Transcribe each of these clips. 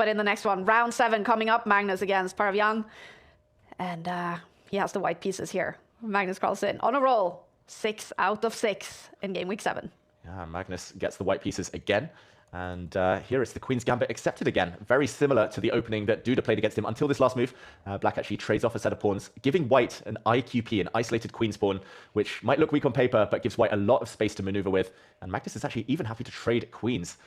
but in the next one. Round 7 coming up, Magnus against Paravyan. And he has the white pieces here. Magnus Carlsen on a roll. 6 out of 6 in game week 7. Yeah, Magnus gets the white pieces again. And here it's the Queen's Gambit accepted again. Very similar to the opening that Duda played against him until this last move. Black actually trades off a set of pawns, giving White an IQP, an isolated Queen's pawn, which might look weak on paper, but gives White a lot of space to maneuver with. And Magnus is actually even happy to trade Queens.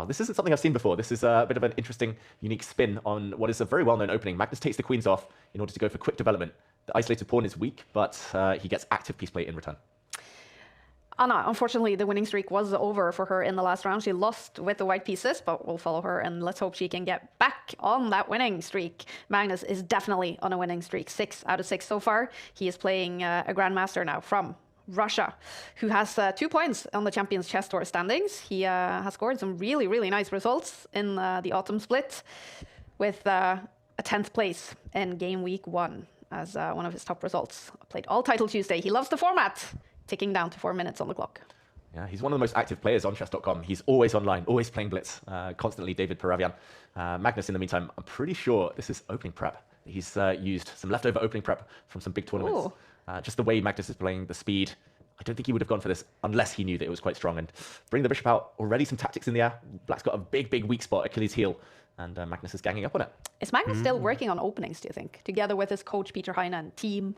This isn't something I've seen before. This is a bit of an interesting, unique spin on what is a very well-known opening. Magnus takes the Queens off in order to go for quick development. The isolated pawn is weak, but he gets active piece play in return. Anna, unfortunately, the winning streak was over for her in the last round. She lost with the white pieces, but we'll follow her, and let's hope she can get back on that winning streak. Magnus is definitely on a winning streak, 6 out of 6 so far. He is playing a grandmaster now from Russia, who has 2 points on the Champions Chess Tour standings. He has scored some really, really nice results in the autumn split, with a 10th place in game week 1 as one of his top results. Played all title Tuesday. He loves the format. Ticking down to 4 minutes on the clock. Yeah, he's one of the most active players on chess.com. He's always online, always playing Blitz, constantly David Paravyan. Magnus, in the meantime, I'm pretty sure this is opening prep. He's used some leftover opening prep from some big tournaments. Just the way Magnus is playing, the speed, I don't think he would have gone for this unless he knew that it was quite strong. And bring the bishop out, already some tactics in the air. Black's got a big, big weak spot, Achilles heel, and Magnus is ganging up on it. Is Magnus still working on openings, do you think, together with his coach Peter Heine and team?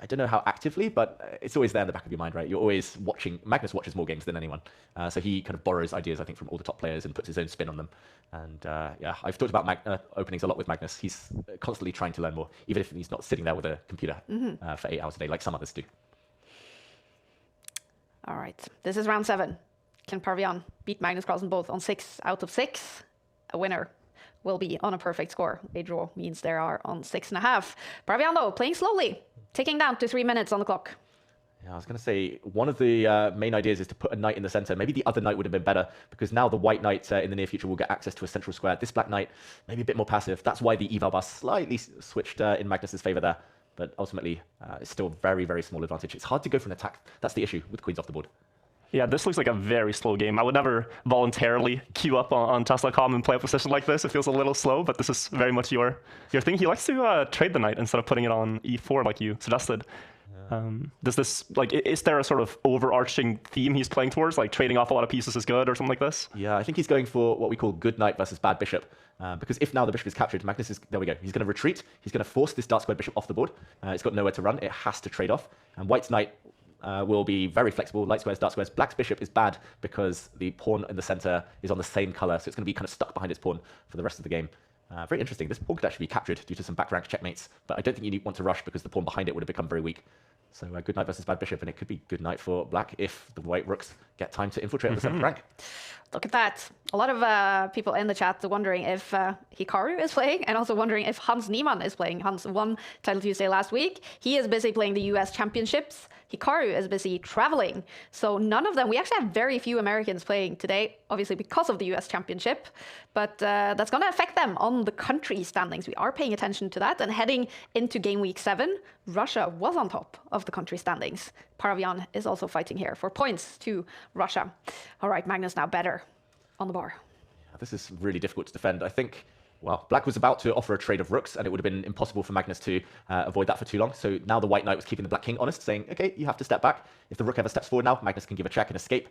I don't know how actively, but it's always there in the back of your mind, right? You're always watching. Magnus watches more games than anyone. So he kind of borrows ideas, I think, from all the top players and puts his own spin on them. And yeah, I've talked about openings a lot with Magnus. He's constantly trying to learn more, even if he's not sitting there with a computer for 8 hours a day, like some others do. All right, this is round 7. Can Paravyan beat Magnus Carlsen both on 6 out of 6? A winner will be on a perfect score. A draw means they are on 6.5. Paravyan, though, playing slowly, ticking down to 3 minutes on the clock. Yeah, I was going to say, one of the main ideas is to put a knight in the center. Maybe the other knight would have been better, because now the white knight in the near future will get access to a central square. This black knight, maybe a bit more passive. That's why the eval bar slightly switched in Magnus's favor there. But ultimately, it's still a very, very small advantage. It's hard to go for an attack. That's the issue with queens off the board. Yeah, this looks like a very slow game. I would never voluntarily queue up on chess.com and play a position like this. It feels a little slow, but this is very much your thing. He likes to trade the knight instead of putting it on e4 like you suggested. Does this, like, is there a sort of overarching theme he's playing towards, like trading off a lot of pieces is good or something like this? Yeah, I think he's going for what we call good knight versus bad bishop. Because if now the bishop is captured, Magnus is, there we go, he's going to retreat. He's going to force this dark squared bishop off the board. It's got nowhere to run. It has to trade off. And white's knight will be very flexible, light squares, dark squares. Black's bishop is bad because the pawn in the center is on the same color, so it's going to be kind of stuck behind its pawn for the rest of the game. Very interesting. This pawn could actually be captured due to some back rank checkmates, but I don't think you want to rush because the pawn behind it would have become very weak. So good knight versus bad bishop, and it could be good knight for black if the white rooks get time to infiltrate on the 7th rank. Look at that. A lot of people in the chat are wondering if Hikaru is playing, and also wondering if Hans Niemann is playing. Hans won Title Tuesday last week. He is busy playing the US Championships. Hikaru is busy traveling. So none of them, we actually have very few Americans playing today, obviously because of the US Championship, but that's going to affect them on the country standings. We are paying attention to that, and heading into game week 7, Russia was on top of the country standings. Paravyan is also fighting here for points to Russia. All right, Magnus now better on the bar. Yeah, this is really difficult to defend. I think, well, black was about to offer a trade of rooks, and it would have been impossible for Magnus to avoid that for too long. So now the white knight was keeping the black king honest, saying, okay, you have to step back. If the rook ever steps forward now, Magnus can give a check and escape.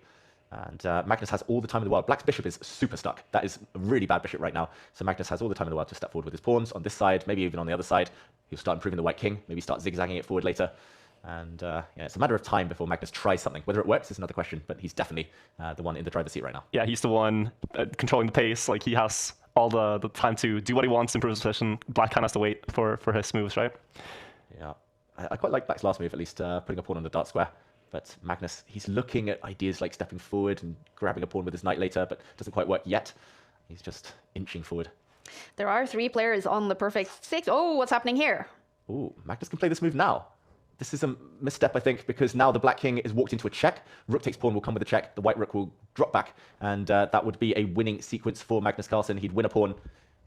And Magnus has all the time in the world. Black's bishop is super stuck. That is a really bad bishop right now. So Magnus has all the time in the world to step forward with his pawns on this side, maybe even on the other side. He'll start improving the white king, maybe start zigzagging it forward later. And yeah, it's a matter of time before Magnus tries something. Whether it works is another question, but he's definitely the one in the driver's seat right now. Yeah, he's the one controlling the pace. Like, he has all the time to do what he wants, improve his position. Black kind of has to wait for his moves, right? Yeah, I quite like Black's last move, at least putting a pawn on the dark square. But Magnus, he's looking at ideas like stepping forward and grabbing a pawn with his knight later, but it doesn't quite work yet. He's just inching forward. There are 3 players on the perfect 6. Oh, what's happening here? Ooh, Magnus can play this move now. This is a misstep, I think, because now the black king is walked into a check. Rook takes pawn will come with a check. The white rook will drop back, and that would be a winning sequence for Magnus Carlsen. He'd win a pawn,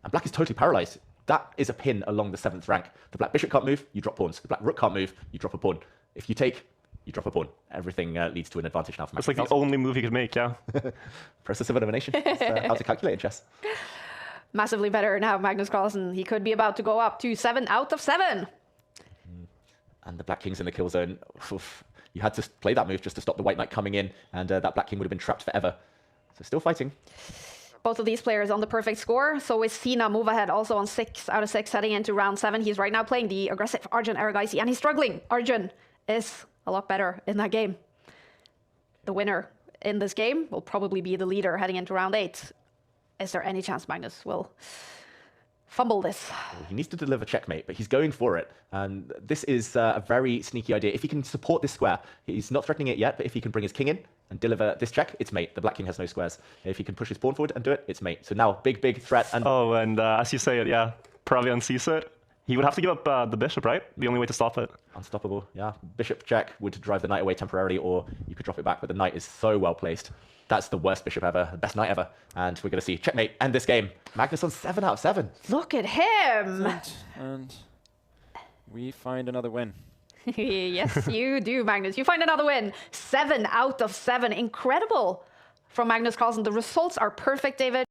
and black is totally paralyzed. That is a pin along the 7th rank. The black bishop can't move, you drop pawns. The black rook can't move, you drop a pawn. If you take, you drop a pawn. Everything leads to an advantage now for Magnus. It's like the only move he could make, yeah. Process of elimination. That's how to calculate in chess. massively better now, Magnus Carlsen. He could be about to go up to 7 out of 7. And the Black King's in the kill zone. Oof. You had to play that move just to stop the White Knight coming in, and that Black King would have been trapped forever. So still fighting. Both of these players on the perfect score. So is Sina move ahead also on 6 out of 6 heading into round 7. He's right now playing the aggressive Arjun Aragaisi, and he's struggling. Arjun is a lot better in that game. The winner in this game will probably be the leader heading into round 8. Is there any chance Magnus will fumble this? He needs to deliver checkmate, but he's going for it. And this is a very sneaky idea. If he can support this square, he's not threatening it yet, but if he can bring his king in and deliver this check, it's mate. The Black King has no squares. If he can push his pawn forward and do it, it's mate. So now, big threat. And as you say it, yeah, Paravyan sees it. He would have to give up the bishop, right? The only way to stop it. Unstoppable, yeah. Bishop check would drive the knight away temporarily, or you could drop it back, but the knight is so well placed. That's the worst bishop ever, the best knight ever. And we're going to see checkmate end this game. Magnus on 7 out of 7. Look at him! And we find another win. Yes, you do, Magnus. You find another win. 7 out of 7. Incredible from Magnus Carlsen. The results are perfect, David.